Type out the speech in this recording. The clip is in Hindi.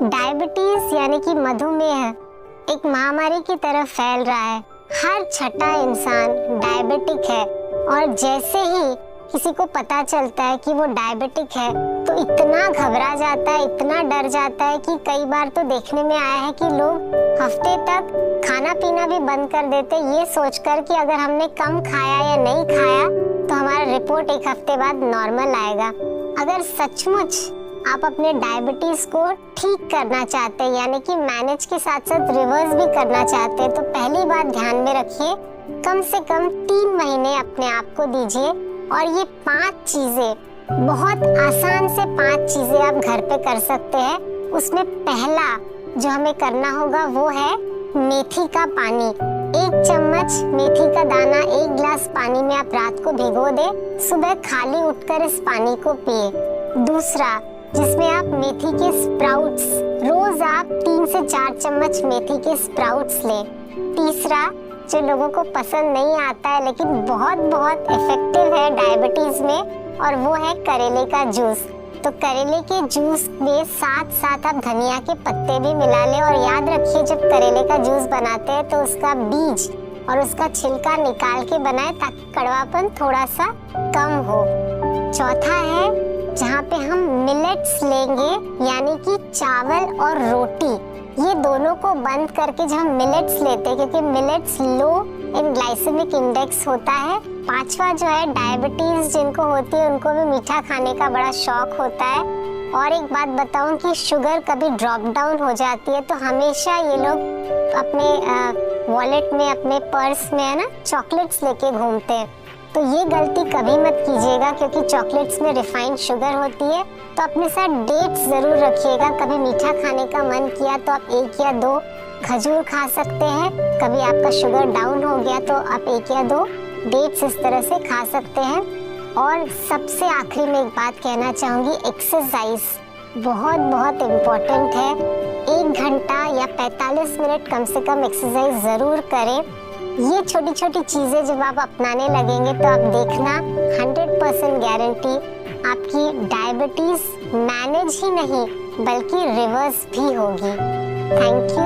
डायबिटीज यानी कि मधुमेह एक महामारी की तरह फैल रहा है। हर छठा इंसान डायबिटिक है और जैसे ही किसी को पता चलता है कि वो डायबिटिक है तो इतना घबरा जाता है, इतना डर जाता है कि कई बार तो देखने में आया है कि लोग हफ्ते तक खाना पीना भी बंद कर देते, ये सोचकर कि अगर हमने कम खाया या नहीं खाया तो हमारा रिपोर्ट एक हफ्ते बाद नॉर्मल आएगा। अगर सचमुच आप अपने डायबिटीज को ठीक करना चाहते हैं, यानी कि मैनेज के साथ साथ रिवर्स भी करना चाहते हैं, तो पहली बात ध्यान में रखिए, कम से कम 3 महीने अपने आप को दीजिए और ये 5 चीजें, बहुत आसान से 5 चीजें आप घर पे कर सकते हैं। उसमें पहला जो हमें करना होगा वो है मेथी का पानी। 1 चम्मच मेथी का दाना 1 गिलास पानी में आप रात को भिगो दें, सुबह खाली उठकर इस पानी को पिए। दूसरा, जिसमें आप मेथी के स्प्राउट्स, रोज आप 3 से 4 चम्मच मेथी के स्प्राउट्स लें। तीसरा, जो लोगों को पसंद नहीं आता है लेकिन बहुत बहुत इफेक्टिव है डायबिटीज में, और वो है करेले का जूस। तो करेले के जूस में साथ साथ आप धनिया के पत्ते भी मिला लें, और याद रखिए जब करेले का जूस बनाते हैं तो उसका बीज और उसका छिलका निकाल के बनाएं ताकि कड़वापन थोड़ा सा कम हो। चौथा है जहाँ पे हम मिलेट्स लेंगे, यानी कि चावल और रोटी, ये दोनों को बंद करके जब हम मिलेट्स लेते हैं, क्योंकि मिलेट्स लो इन ग्लाइसेमिक इंडेक्स होता है। पांचवा जो है, डायबिटीज जिनको होती है उनको भी मीठा खाने का बड़ा शौक होता है। और एक बात बताऊं कि शुगर कभी ड्रॉप डाउन हो जाती है तो हमेशा ये लोग अपने वॉलेट में, अपने पर्स में है ना, चॉकलेट्स लेके घूमते हैं। तो ये गलती कभी मत कीजिएगा, क्योंकि चॉकलेट्स में रिफाइंड शुगर होती है। तो अपने साथ डेट्स जरूर रखिएगा। कभी मीठा खाने का मन किया तो आप 1 या 2 खजूर खा सकते हैं। कभी आपका शुगर डाउन हो गया तो आप 1 या 2 डेट्स इस तरह से खा सकते हैं। और सबसे आखिरी में एक बात कहना चाहूँगी, एक्सरसाइज बहुत बहुत इम्पोर्टेंट है। 1 घंटा या 45 मिनट कम से कम एक्सरसाइज ज़रूर करें। ये छोटी छोटी चीज़ें जब आप अपनाने लगेंगे तो आप देखना 100% गारंटी आपकी डायबिटीज़ मैनेज ही नहीं बल्कि रिवर्स भी होगी। Thank you.